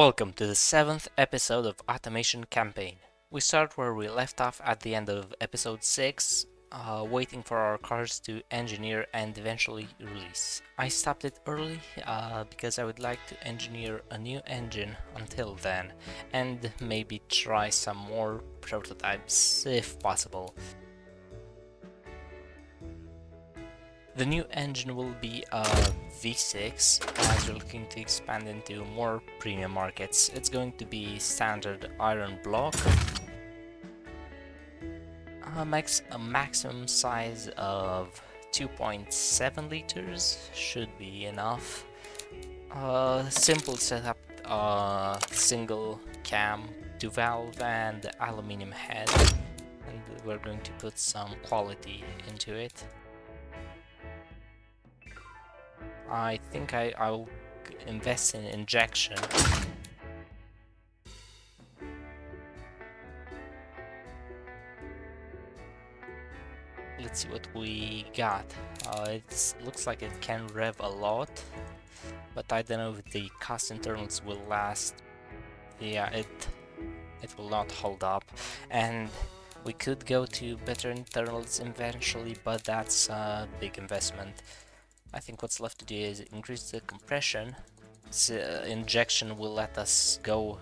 Welcome to the 7th episode of Automation Campaign. We start where we left off at the end of episode 6, waiting for our cars to engineer and eventually release. I stopped it early because I would like to engineer a new engine until then, and maybe try some more prototypes if possible. The new engine will be a V6 as we're looking to expand into more premium markets. It's going to be standard iron block, a maximum size of 2.7 liters should be enough. Simple setup, single cam, 2-valve and aluminum head, and we're going to put some quality into it. I think I'll invest in injection. Let's see what we got. It looks like it can rev a lot, but I don't know if the cast internals will last. Yeah, it will not hold up, and we could go to better internals eventually, but that's a big investment. I think what's left to do is increase the compression. Injection will let us go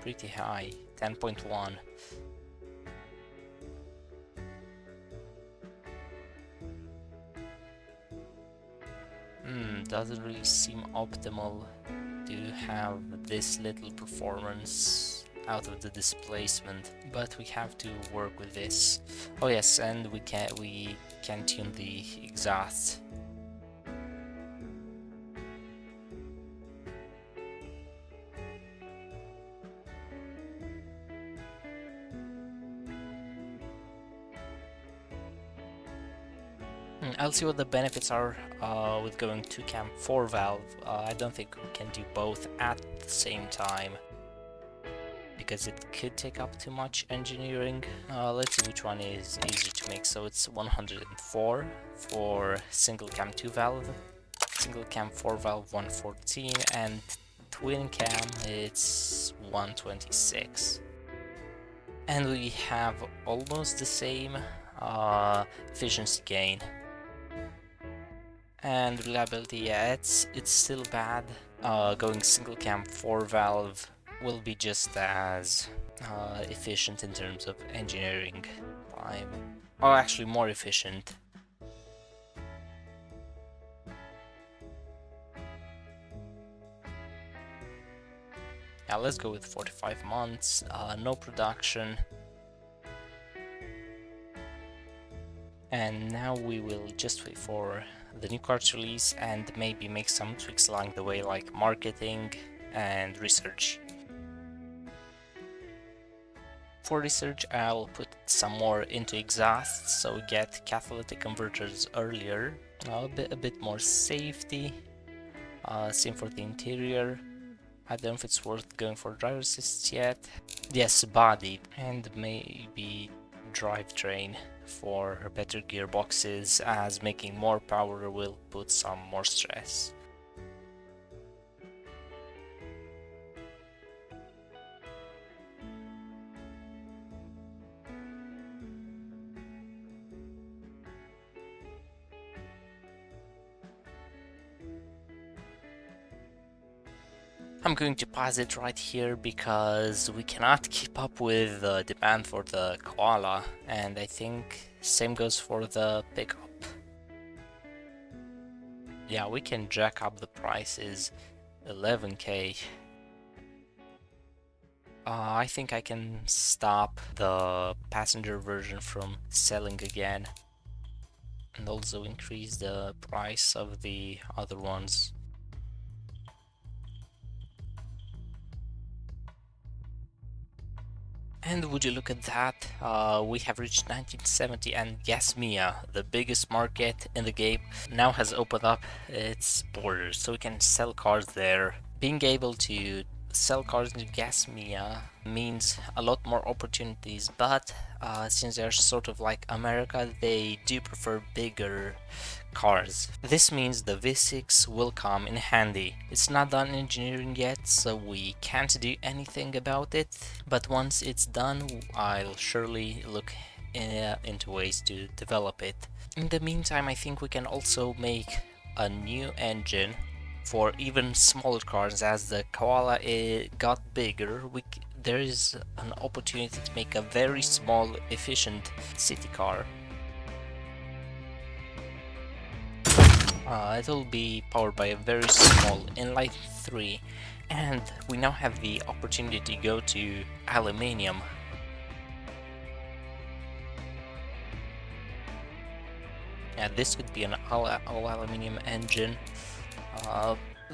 pretty high, 10.1. Doesn't really seem optimal to have this little performance out of the displacement, but we have to work with this. Oh yes, and we can tune the exhaust. I'll see what the benefits are with going 2-cam 4-valve. I don't think we can do both at the same time, because it could take up too much engineering. Let's see which one is easier to make. So it's 104 for single cam 2-valve, single cam 4-valve 114, and twin cam it's 126. And we have almost the same efficiency gain. And reliability, yeah, it's still bad. Going single cam 4-valve will be just as efficient in terms of engineering time, or actually more efficient. Yeah, let's go with 45 months, no production. And now we will just wait for the new car's release and maybe make some tweaks along the way, like marketing and research. For research, I'll put some more into exhausts, so we get catalytic converters earlier, a bit more safety. Same for the interior. I don't know if it's worth going for driver assists yet. Yes, body, and maybe drivetrain for better gearboxes, as making more power will put some more stress. I'm going to pause it right here because we cannot keep up with the demand for the koala, and I think same goes for the pickup. Yeah, we can jack up the prices, 11k. I think I can stop the passenger version from selling again, and also increase the price of the other ones. And would you look at that, we have reached 1970, and Gasmea, the biggest market in the game, now has opened up its borders, so we can sell cars there. Being able to sell cars in Gasmea means a lot more opportunities, but since they're sort of like America, they do prefer bigger cars. This means the V6 will come in handy. It's not done engineering yet, so we can't do anything about it, but once it's done, I'll surely look into ways to develop it. In the meantime, I think we can also make a new engine for even smaller cars. As the Koala got bigger, there is an opportunity to make a very small, efficient city car. It will be powered by a very small inline 3, and we now have the opportunity to go to aluminium. Yeah, this could be an all aluminium engine.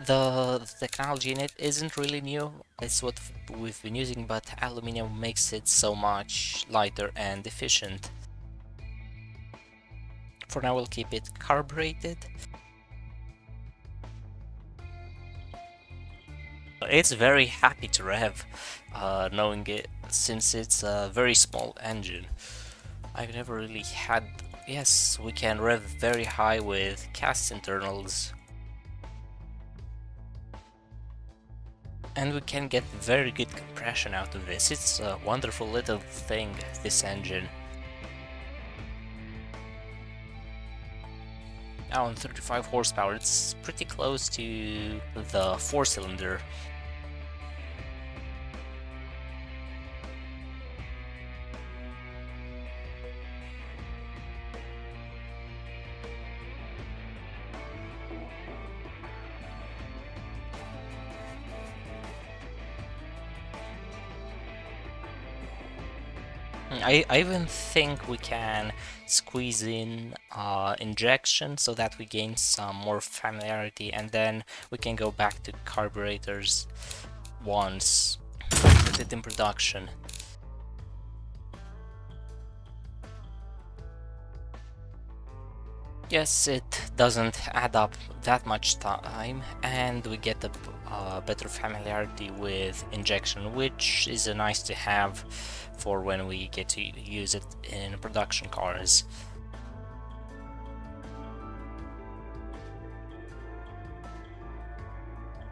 The technology in it isn't really new, it's what we've been using, but aluminium makes it so much lighter and efficient. For now we'll keep it carbureted. It's very happy to rev, knowing it, since it's a very small engine. I've never really had... Yes, we can rev very high with cast internals. And we can get very good compression out of this. It's a wonderful little thing, this engine. Now on 35 horsepower, it's pretty close to the 4-cylinder. I even think we can squeeze in injection so that we gain some more familiarity, and then we can go back to carburetors once we put it in production. Yes, it doesn't add up that much time, and we get a better familiarity with injection, which is nice to have for when we get to use it in production cars.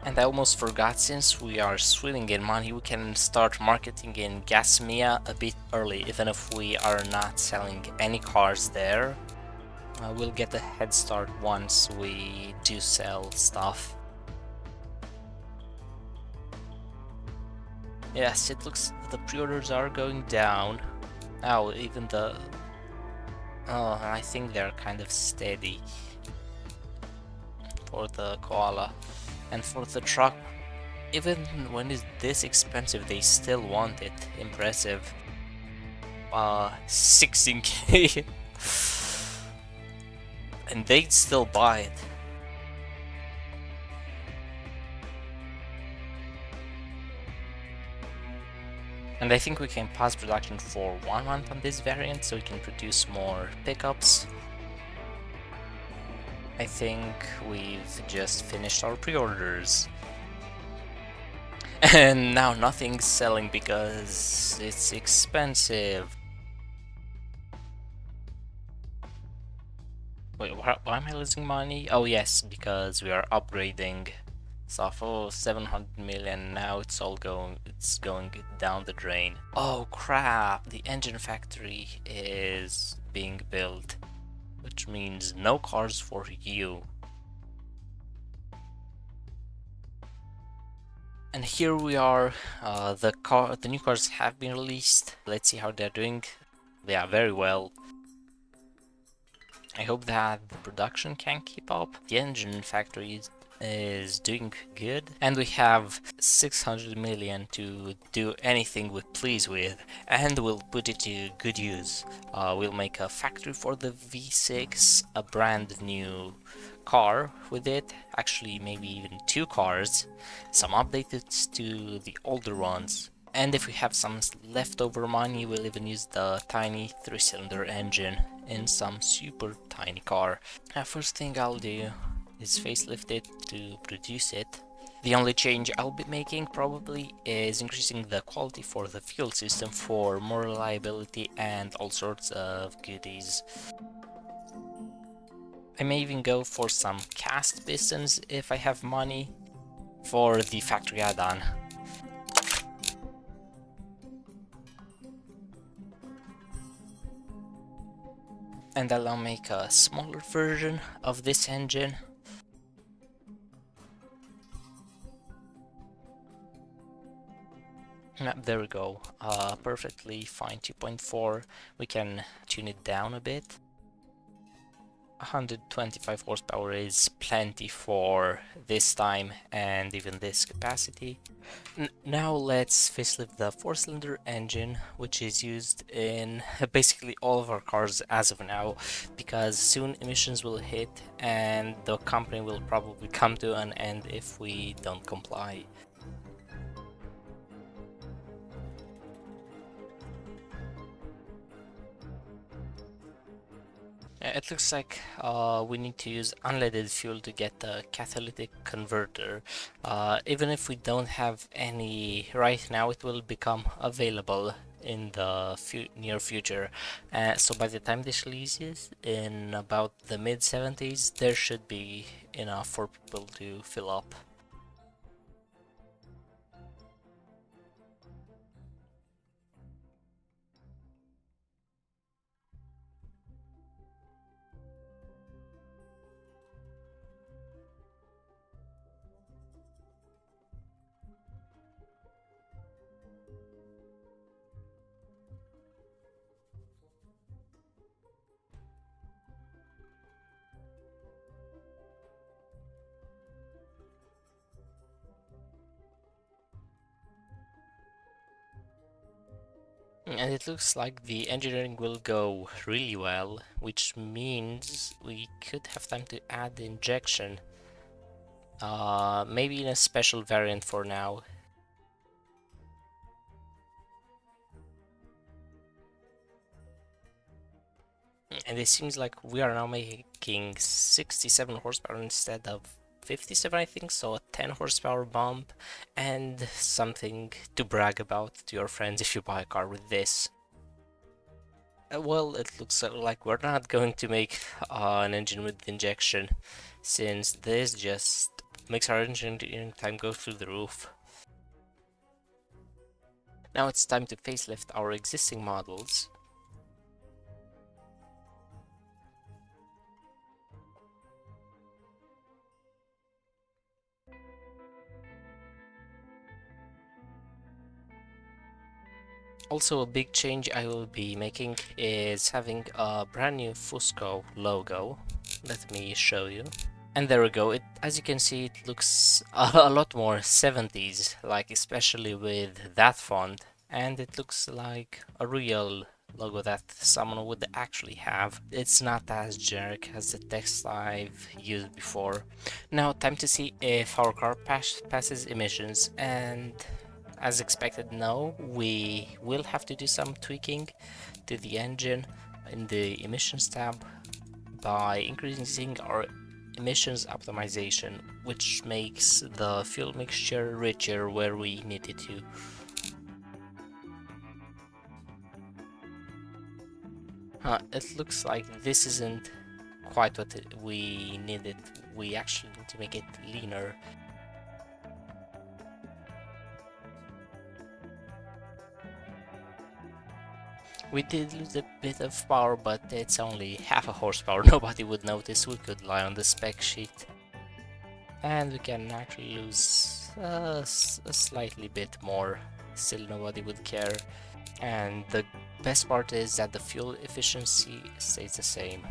And I almost forgot, since we are swimming in money, we can start marketing in Gasmea a bit early, even if we are not selling any cars there. We'll get a head start once we do sell stuff. Yes, it looks the pre-orders are going down. Oh, even the... Oh, I think they're kind of steady for the Koala. And for the truck, even when it's this expensive, they still want it. Impressive. 16k. And they'd still buy it. And I think we can pause production for 1 month on this variant, so we can produce more pickups. I think we've just finished our pre-orders. And now nothing's selling because it's expensive. Wait, why am I losing money? Oh yes, because we are upgrading stuff. Oh, 700 million, now it's going down the drain. Oh crap, the engine factory is being built, which means no cars for you. And here we are, the new cars have been released. Let's see how they're doing. Yeah, very well. I hope that the production can keep up. The engine factory is doing good, and we have 600 million to do anything we please with, and we'll put it to good use. We'll make a factory for the V6, a brand new car with it, actually maybe even 2 cars, some updates to the older ones. And if we have some leftover money, we'll even use the tiny 3-cylinder engine in some super tiny car. First thing I'll do is facelift it to produce it. The only change I'll be making probably is increasing the quality for the fuel system for more reliability and all sorts of goodies. I may even go for some cast pistons if I have money for the factory add-on. And I'll now make a smaller version of this engine. There we go, perfectly fine 2.4. We can tune it down a bit. 125 horsepower is plenty for this time and even this capacity. Now let's facelift the 4-cylinder engine, which is used in basically all of our cars as of now, because soon emissions will hit and the company will probably come to an end if we don't comply. It looks like we need to use unleaded fuel to get the catalytic converter. Even if we don't have any right now, it will become available in the near future. So by the time this releases, in about the mid-70s, there should be enough for people to fill up. And it looks like the engineering will go really well, which means we could have time to add the injection. Maybe in a special variant for now. And it seems like we are now making 67 horsepower instead of 57, I think, so a 10 horsepower bump, and something to brag about to your friends if you buy a car with this. Well, it looks like we're not going to make an engine with injection, since this just makes our engineering time go through the roof. Now it's time to facelift our existing models. Also, a big change I will be making is having a brand new Fusco logo. Let me show you. And there we go. As you can see, it looks a lot more 70s, like especially with that font. And it looks like a real logo that someone would actually have. It's not as generic as the text I've used before. Now, time to see if our car passes emissions, and as expected, no. We will have to do some tweaking to the engine in the emissions tab by increasing our emissions optimization, which makes the fuel mixture richer where we need it to. It looks like this isn't quite what we needed. We actually need to make it leaner. We did lose a bit of power, but it's only half a horsepower. Nobody would notice. We could lie on the spec sheet. And we can actually lose a slightly bit more. Still nobody would care. And the best part is that the fuel efficiency stays the same.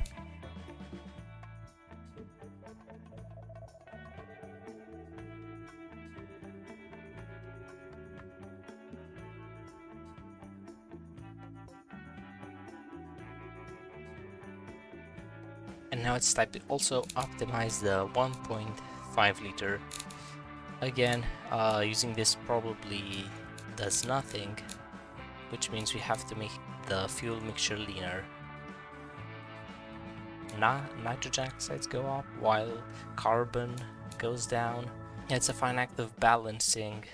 And now it's time to also optimize the 1.5 liter. Again, using this probably does nothing, which means we have to make the fuel mixture leaner. Nitrogen oxides go up while carbon goes down. Yeah, it's a fine act of balancing.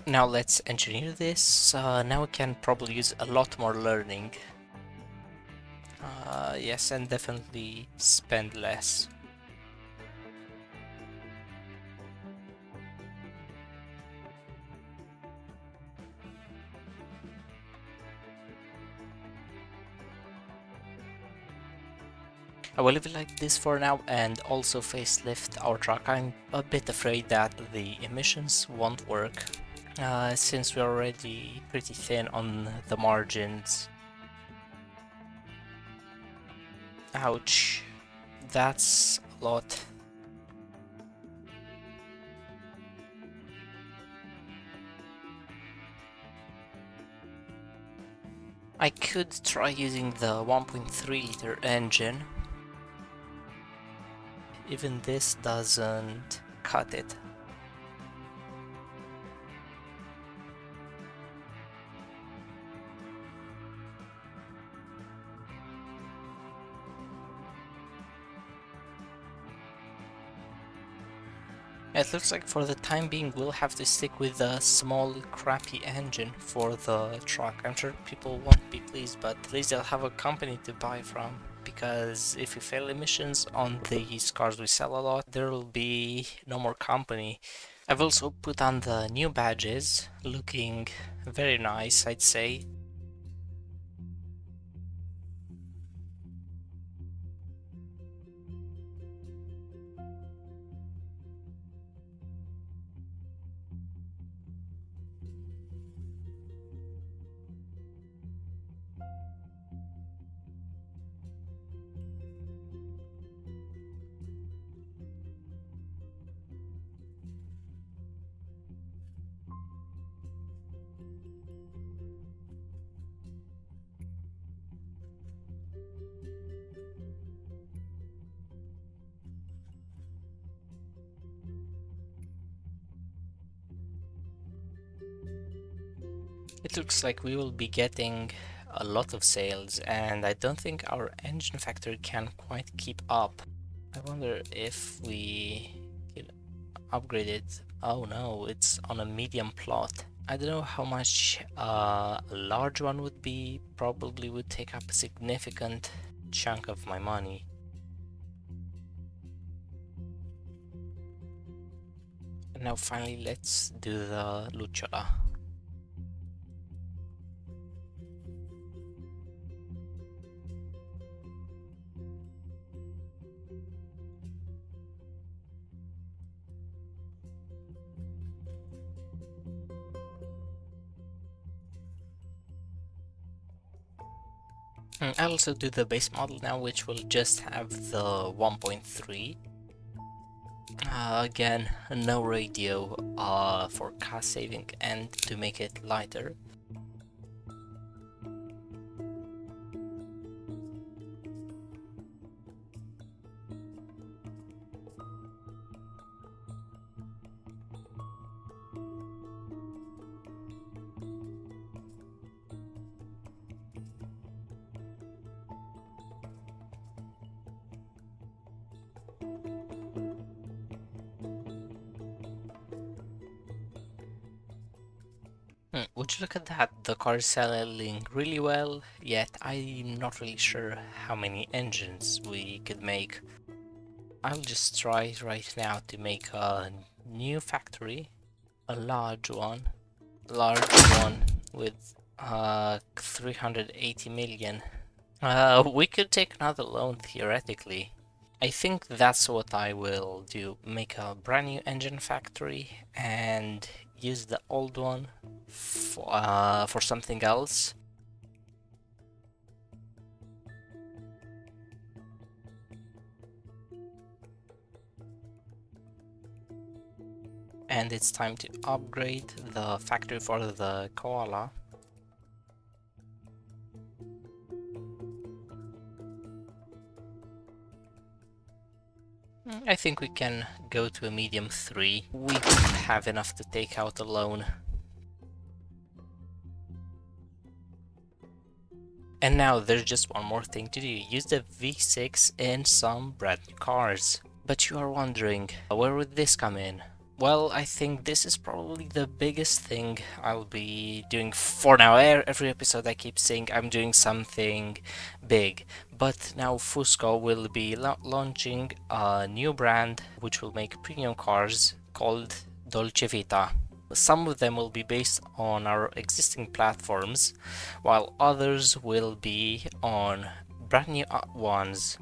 Now let's engineer this. Now we can probably use a lot more learning. Yes, and definitely spend less. I will leave it like this for now and also facelift our truck. I'm a bit afraid that the emissions won't work, since we're already pretty thin on the margins. Ouch, that's a lot. I could try using the 1.3 liter engine. Even this doesn't cut it. It looks like for the time being we'll have to stick with a small crappy engine for the truck. I'm sure people won't be pleased, but at least they'll have a company to buy from. Because if we fail emissions on these cars we sell a lot, there will be no more company. I've also put on the new badges, looking very nice, I'd say. It looks like we will be getting a lot of sales, and I don't think our engine factory can quite keep up. I wonder if we could upgrade it. Oh no, it's on a medium plot. I don't know how much a large one would be. Probably would take up a significant chunk of my money. And now finally let's do the Lucciola. I'll also do the base model now, which will just have the 1.3. Again, no radio for cost saving and to make it lighter. Would you look at that? The car is selling really well, yet I'm not really sure how many engines we could make. I'll just try right now to make a new factory, a large one with 380 million. We could take another loan theoretically. I think that's what I will do. Make a brand new engine factory and use the old one for something else. And it's time to upgrade the factory for the Koala. I think we can go to a medium 3. We have enough to take out alone. And now there's just one more thing to do. Use the V6 in some brand new cars. But you are wondering, where would this come in? Well, I think this is probably the biggest thing I'll be doing for now. Every episode I keep saying I'm doing something big. But now Fusco will be launching a new brand which will make premium cars called Dolcevita. Some of them will be based on our existing platforms, while others will be on brand new ones.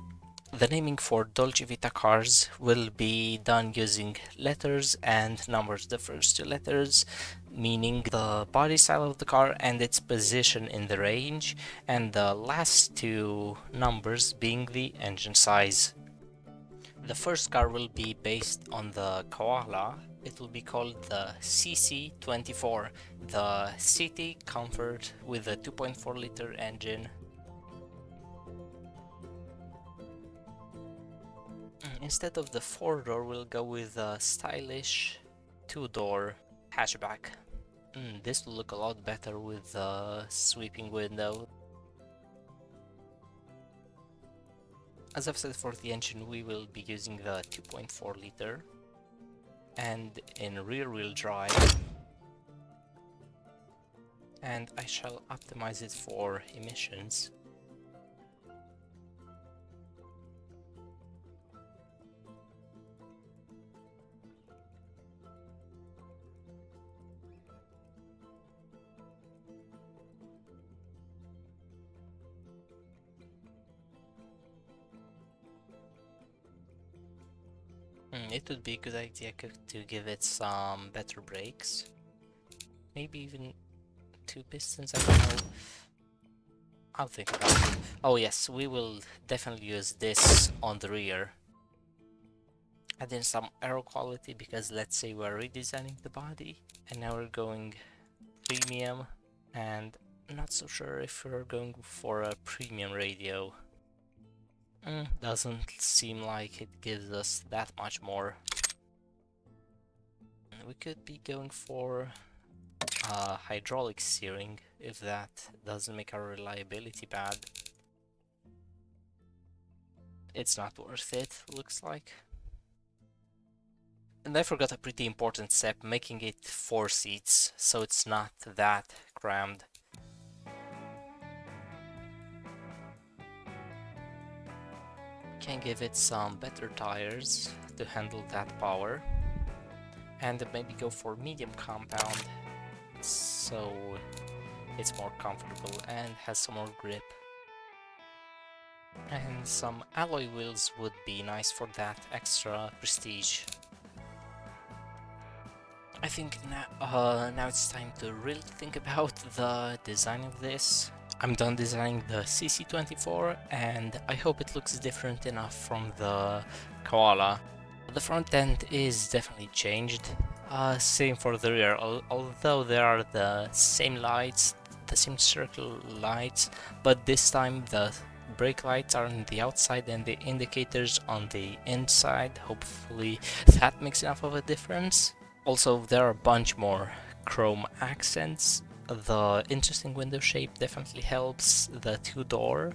The naming for Dolce Vita cars will be done using letters and numbers. The first two letters meaning the body style of the car and its position in the range, and the last two numbers being the engine size. The first car will be based on the Koala. It will be called the CC24, the City Comfort with a 2.4 liter engine. Instead of the 4-door, we'll go with a stylish 2-door hatchback. This will look a lot better with the sweeping window. As I've said, for the engine we will be using the 2.4 liter and in rear-wheel drive, and I shall optimize it for emissions. It would be a good idea to give it some better brakes. Maybe even 2 pistons, I don't know. I'll think about it. Oh yes, we will definitely use this on the rear. Add in some aero quality, because let's say we're redesigning the body and now we're going premium, and not so sure if we're going for a premium radio. Doesn't seem like it gives us that much more. We could be going for hydraulic steering if that doesn't make our reliability bad. It's not worth it, looks like. And I forgot a pretty important step, making it 4 seats, so it's not that crammed. Can give it some better tires to handle that power, and maybe go for medium compound so it's more comfortable and has some more grip. And some alloy wheels would be nice for that extra prestige. I think now it's time to really think about the design of this. I'm done designing the CC24 and I hope it looks different enough from the Koala. The front end is definitely changed, same for the rear, although there are the same lights, the same circle lights, but this time the brake lights are on the outside and the indicators on the inside. Hopefully that makes enough of a difference. Also, there are a bunch more chrome accents. The interesting window shape definitely helps. The 2-door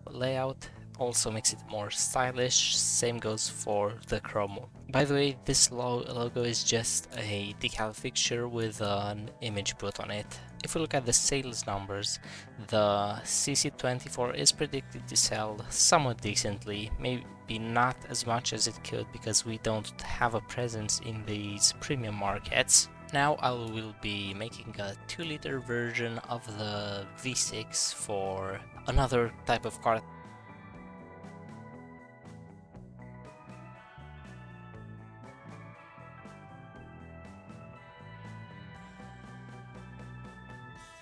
layout also makes it more stylish. Same goes for the chrome. By the way, this logo is just a decal fixture with an image put on it. If we look at the sales numbers, the CC24 is predicted to sell somewhat decently, maybe not as much as it could because we don't have a presence in these premium markets. Now I will be making a 2-liter version of the V6 for another type of car.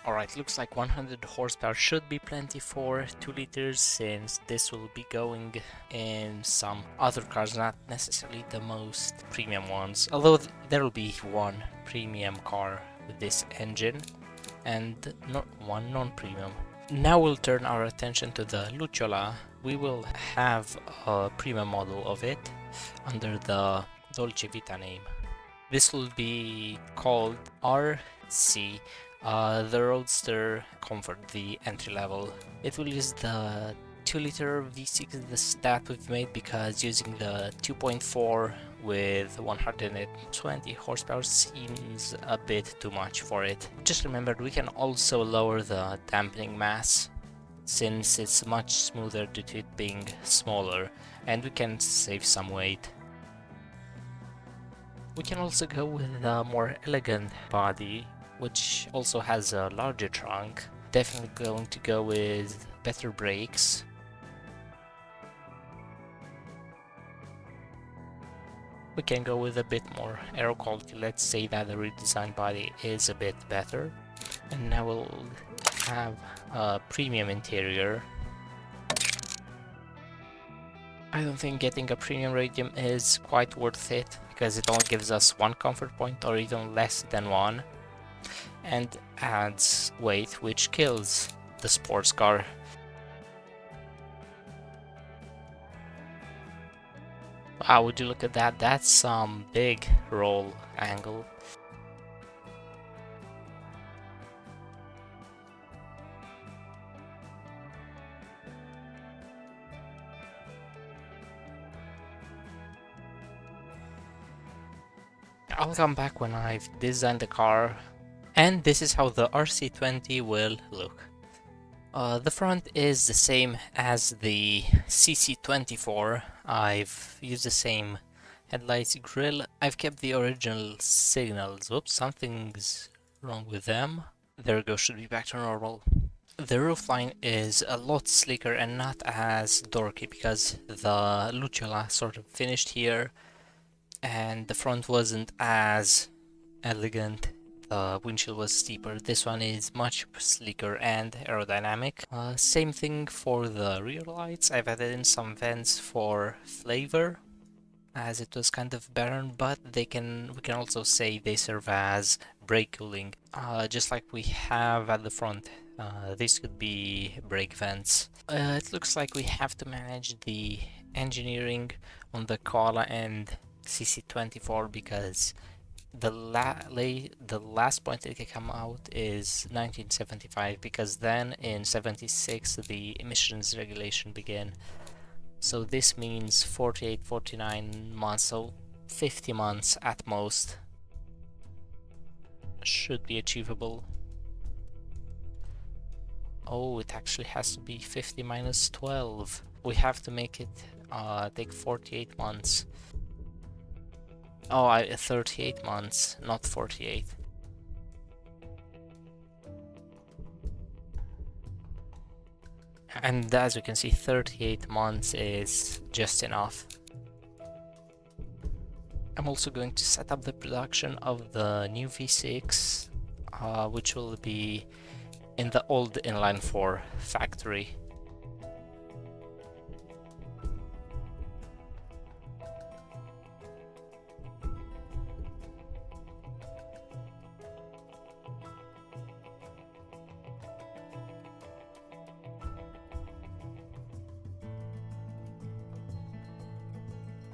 Alright, looks like 100 horsepower should be plenty for 2 liters, since this will be going in some other cars, not necessarily the most premium ones, although there will be one premium car with this engine and one non-premium. Now we'll turn our attention to the Lucciola. We will have a premium model of it, under the Dolcevita name. This will be called RC, the Roadster Comfort, the entry level. It will use the 2-liter V6 that we've made, because using the 2.4 with 120 horsepower seems a bit too much for it. Just remember, we can also lower the dampening mass, since it's much smoother due to it being smaller, and we can save some weight. We can also go with a more elegant body, which also has a larger trunk. Definitely going to go with better brakes. We can go with a bit more aero quality. Let's say that the redesigned body is a bit better. And now we'll have a premium interior. I don't think getting a premium radium is quite worth it, because it only gives us one comfort point, or even less than one, and adds weight, which kills the sports car. Wow, would you look at that? That's some big roll angle. I'll come back when I've designed the car, and this is how the RC20 will look. The front is the same as the CC24. I've used the same headlights, grille. I've kept the original signals. Whoops, something's wrong with them. There we go, should be back to normal. The roofline is a lot sleeker and not as dorky, because the Lucciola sort of finished here, and the front wasn't as elegant. The windshield was steeper. This one is much sleeker and aerodynamic. Same thing for the rear lights. I've added in some vents for flavor, as it was kind of barren, but we can also say they serve as brake cooling, just like we have at the front. These could be brake vents. It looks like we have to manage the engineering on the Koala and CC24, because the last point it can come out is 1975, because then in 76 the emissions regulation began. So this means 48, 49 months, so 50 months at most should be achievable. Oh, it actually has to be 50 minus 12. We have to make it take 48 months. Oh, 38 months, not 48. And as you can see, 38 months is just enough. I'm also going to set up the production of the new V6, which will be in the old inline 4 factory.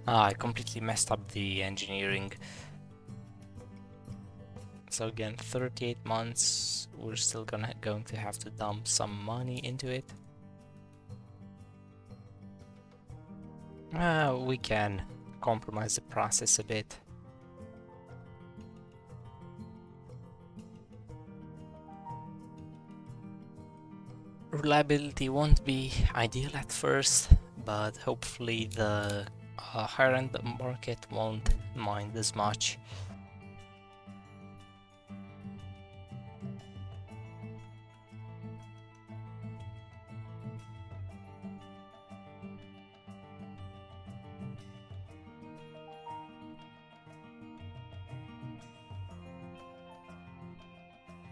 I completely messed up the engineering. So again, 38 months, we're still going to have to dump some money into it. We can compromise the process a bit. Reliability won't be ideal at first, but hopefully the higher end market won't mind as much.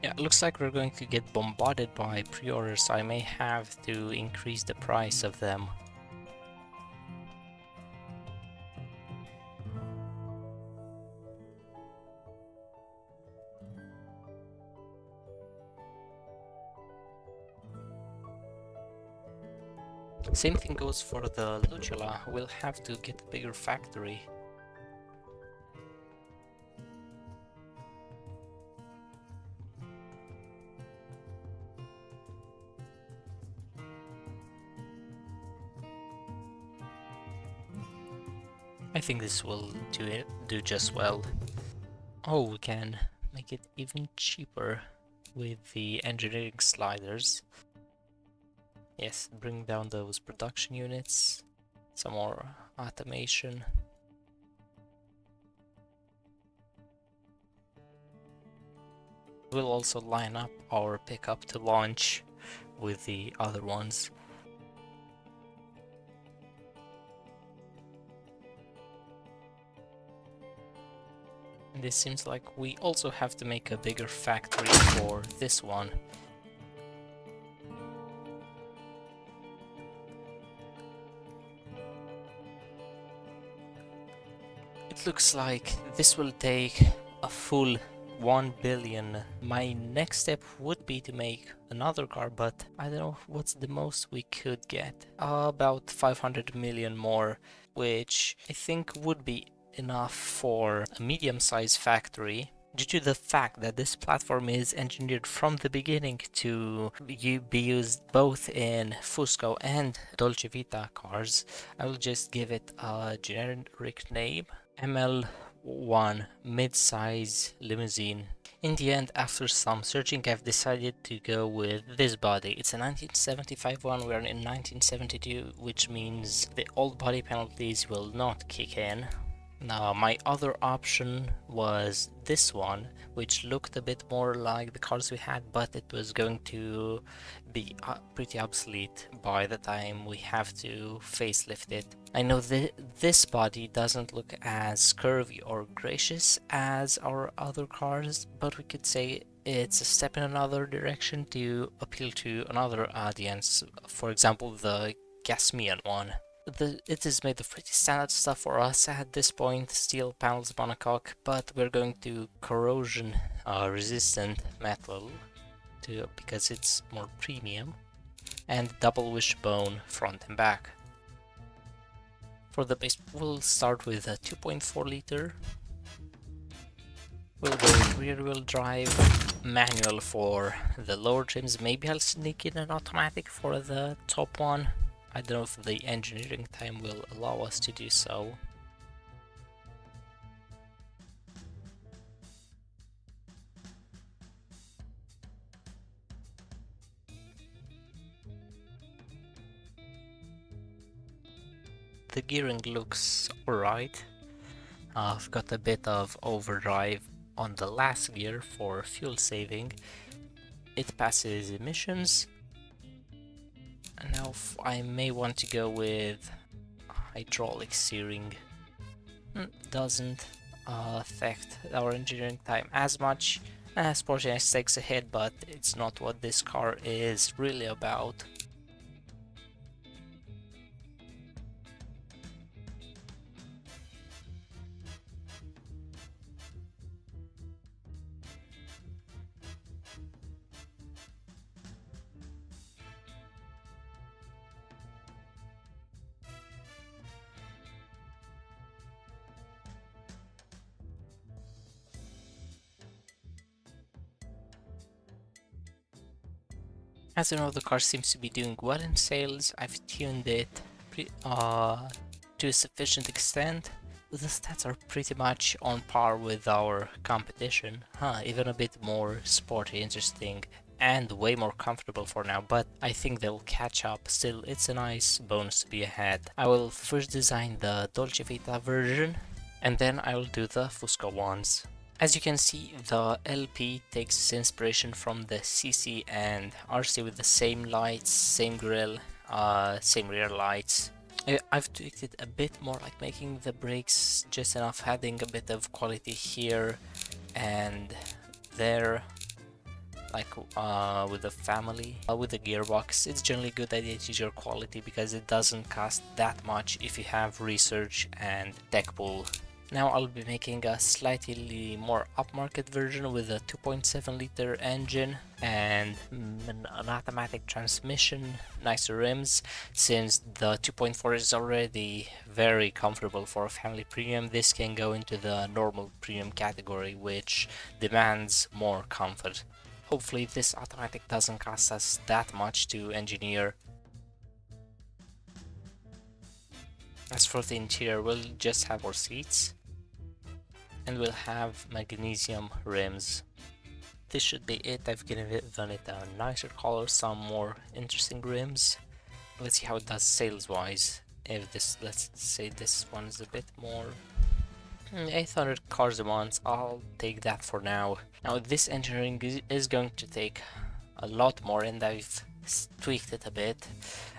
Yeah, it looks like we're going to get bombarded by pre-orders, so I may have to increase the price of them. Same thing goes for the Lucula, we'll have to get a bigger factory. I think this will do just well. Oh, we can make it even cheaper with the engineering sliders. Yes, bring down those production units, some more automation. We'll also line up our pickup to launch with the other ones. And it seems like we also have to make a bigger factory for this one. It looks like this will take a full 1 billion. My next step would be to make another car, but I don't know what's the most we could get. About 500 million more, which I think would be enough for a medium-sized factory. Due to the fact that this platform is engineered from the beginning to be used both in Fusco and Dolcevita cars, I will just give it a generic name. ML1 mid-size limousine. In the end, after some searching, I've decided to go with this body. It's a 1975 one, we're in 1972, which means the old body penalties will not kick in. Now, my other option was this one, which looked a bit more like the cars we had, but it was going to be pretty obsolete by the time we have to facelift it. I know this body doesn't look as curvy or gracious as our other cars, but we could say it's a step in another direction to appeal to another audience. For example, the Gasmea one. It is made of pretty standard stuff for us at this point, steel panels, monocoque, but we're going to corrosion resistant metal because it's more premium, and double wishbone front and back. For the base, we'll start with a 2.4 liter. We'll go with rear wheel drive, manual for the lower trims. Maybe I'll sneak in an automatic for the top one. I don't know if the engineering time will allow us to do so. The gearing looks alright. I've got a bit of overdrive on the last gear for fuel saving. It passes emissions. And now I may want to go with hydraulic steering. Doesn't affect our engineering time as much. Sportiness takes a hit, but it's not what this car is really about. As you know, the car seems to be doing well in sales. I've tuned it to a sufficient extent. The stats are pretty much on par with our competition. Even a bit more sporty, interesting, and way more comfortable for now, but I think they'll catch up. Still, it's a nice bonus to be ahead. I will first design the Dolcevita version, and then I will do the Fusco ones. As you can see, the LP takes its inspiration from the CC and RC with the same lights, same grille, same rear lights. I've tweaked it a bit more, like making the brakes just enough, adding a bit of quality here and there, like with the family. With the gearbox, it's generally a good idea to use your quality because it doesn't cost that much if you have research and tech pool. Now I'll be making a slightly more upmarket version with a 2.7 liter engine and an automatic transmission, nicer rims. Since the 2.4 is already very comfortable for a family premium, this can go into the normal premium category, which demands more comfort. Hopefully this automatic doesn't cost us that much to engineer. As for the interior, we'll just have our seats and we'll have magnesium rims. This should be it. I've given it a nicer color, some more interesting rims. Let's see how it does sales wise. If this, let's say this one is a bit more 800 cars a month, I'll take that for now. Now this engineering is going to take a lot more, and I've tweaked it a bit.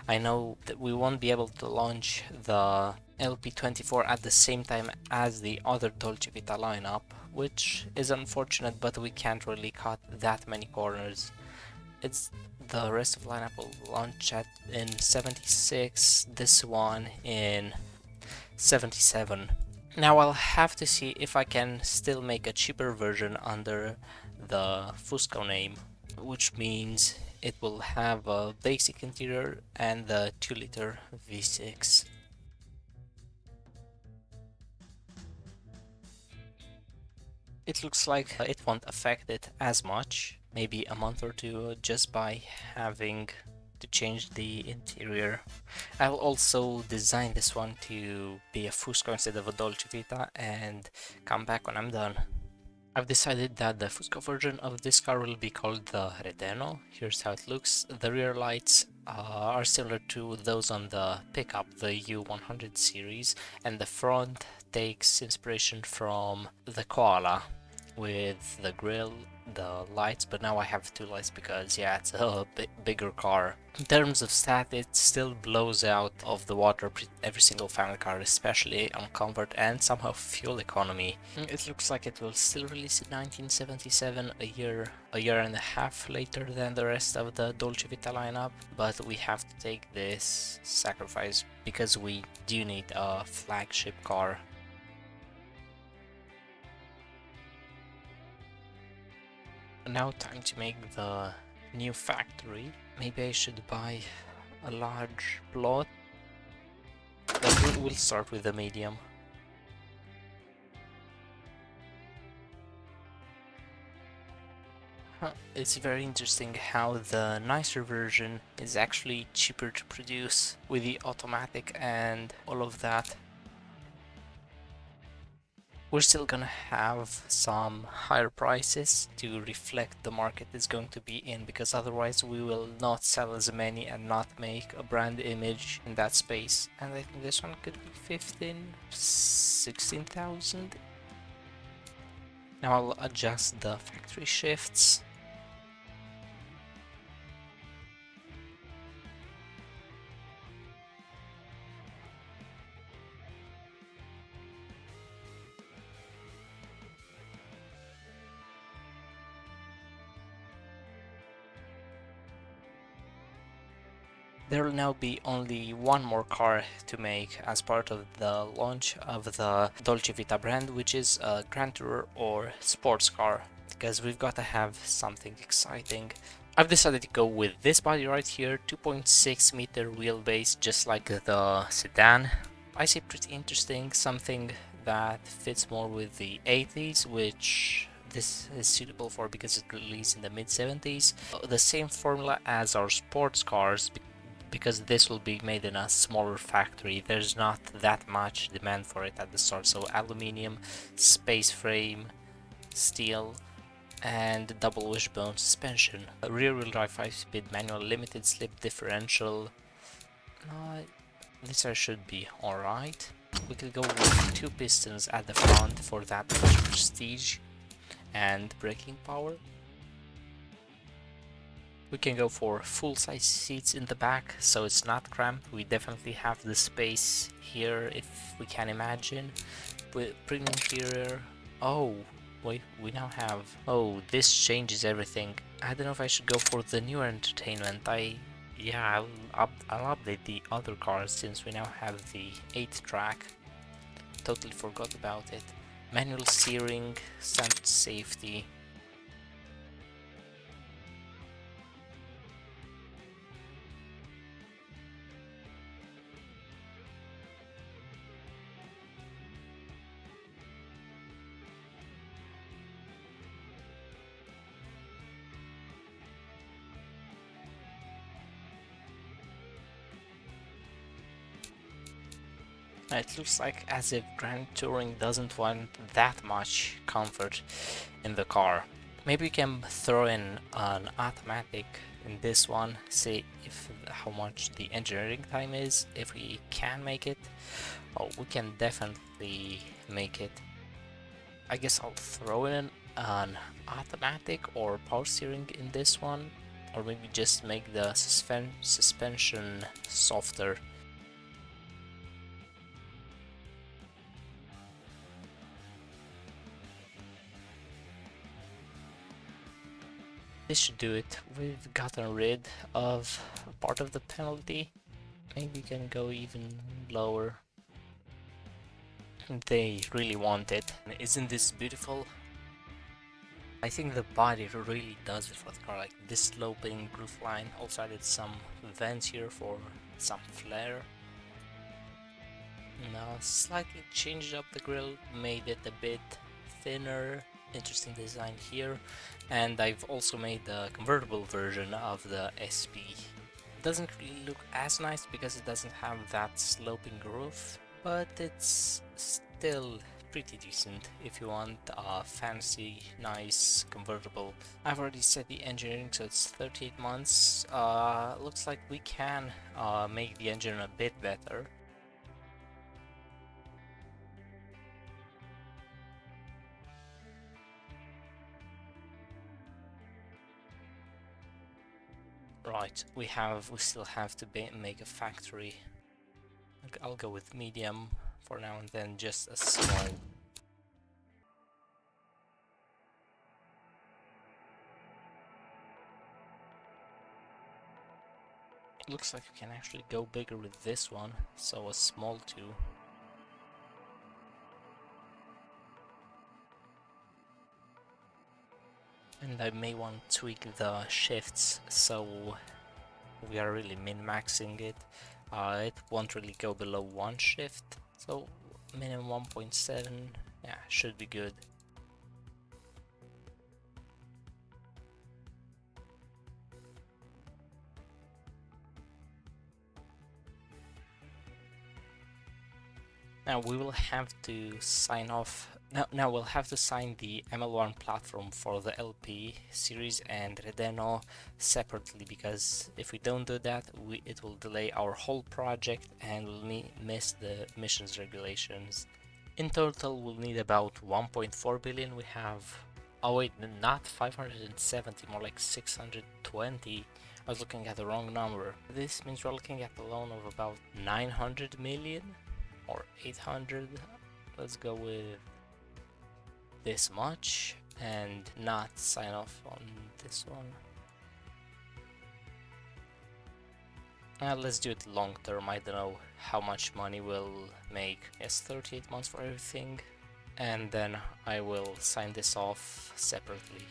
I know that we won't be able to launch the LP24 at the same time as the other Dolcevita lineup, which is unfortunate, but we can't really cut that many corners. It's the rest of the lineup will launch in 76, this one in 77. Now I'll have to see if I can still make a cheaper version under the Fusco name, which means it will have a basic interior and the 2-liter V6. It looks like it won't affect it as much, maybe a month or two, just by having to change the interior. I'll also design this one to be a Fusco instead of a Dolcevita and come back when I'm done. I've decided that the Fusco version of this car will be called the Reno. Here's how it looks. The rear lights are similar to those on the pickup, the U100 series, and the front takes inspiration from the Koala with the grille, the lights, but now I have two lights because yeah, it's a bigger car. In terms of stat, it still blows out of the water every single family car, especially on comfort and somehow fuel economy. It looks like it will still release in 1977, a year and a half later than the rest of the Dolcevita lineup, but we have to take this sacrifice because we do need a flagship car. Now time to make the new factory. Maybe I should buy a large plot, but we'll start with the medium. It's very interesting how the nicer version is actually cheaper to produce with the automatic and all of that. We're still gonna have some higher prices to reflect the market is going to be in, because otherwise we will not sell as many and not make a brand image in that space. And I think this one could be 16,000. Now I'll adjust the factory shifts. There will now be only one more car to make as part of the launch of the Dolcevita brand, which is a Grand Tourer or sports car, because we've got to have something exciting. I've decided to go with this body right here, 2.6 meter wheelbase, just like the sedan. I see pretty interesting, something that fits more with the 80s, which this is suitable for because it released in the mid-70s. The same formula as our sports cars, because this will be made in a smaller factory. There's not that much demand for it at the start, so aluminium, space frame, steel, and double wishbone suspension. A rear-wheel drive 5-speed manual limited slip differential. This should be alright. We could go with 2 pistons at the front for that prestige and braking power. We can go for full-size seats in the back, so it's not cramped. We definitely have the space here, if we can imagine. With premium interior. Oh, wait, we now have... Oh, this changes everything. I don't know if I should go for the newer entertainment. I'll update the other cars since we now have the 8-track. totally forgot about it. Manual steering, center safety. It looks like as if Grand Touring doesn't want that much comfort in the car. Maybe we can throw in an automatic in this one, see if how much the engineering time is, if we can make it. Oh, we can definitely make it. I guess I'll throw in an automatic or power steering in this one, or maybe just make the suspension softer. This should do it. We've gotten rid of part of the penalty. Maybe we can go even lower. They really want it. Isn't this beautiful? I think the body really does it for the car, like this sloping roofline. Also added some vents here for some flare. Now slightly changed up the grille, made it a bit thinner. Interesting design here. And I've also made the convertible version of the SP. Doesn't really look as nice because it doesn't have that sloping roof, but it's still pretty decent if you want a fancy, nice convertible. I've already set the engineering, so it's 38 months. Looks like we can make the engine a bit better. Right, we still have to make a factory. I'll go with medium for now, and then just a small. Looks like we can actually go bigger with this one, so a small 2. And I may want to tweak the shifts, so we are really min-maxing it. It won't really go below 1 shift, so minimum 1.7, yeah, should be good. Now we will have to sign off. Now we'll have to sign the ML1 platform for the LP series and Reno separately, because if we don't do that, it will delay our whole project and we'll miss the emissions regulations. In total, we'll need about 1.4 billion. We have, oh wait, not 570, more like 620. I was looking at the wrong number. This means we're looking at a loan of about 900 million. Or 800. Let's go with this much and not sign off on this one. Let's do it long term. I don't know how much money we'll make. Yes, 38 months for everything, and then I will sign this off separately.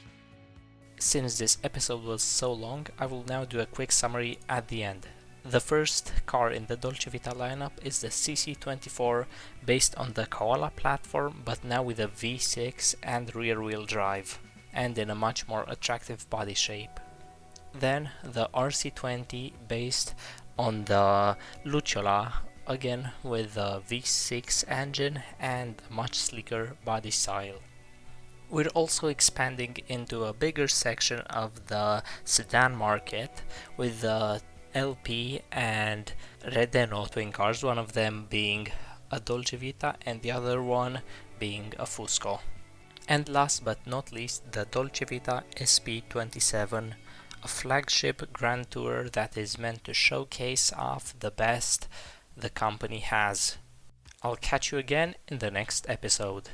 Since this episode was so long, I will now do a quick summary at the end. The first car in the Dolcevita lineup is the CC24, based on the Koala platform, but now with a V6 and rear-wheel drive, and in a much more attractive body shape. Then the RC20, based on the Lucciola, again with a V6 engine and a much sleeker body style. We're also expanding into a bigger section of the sedan market with the LP and Reno twin cars, one of them being a Dolcevita and the other one being a Fusco. And last but not least, the Dolcevita SP27, a flagship grand tourer that is meant to showcase off the best the company has. I'll catch you again in the next episode.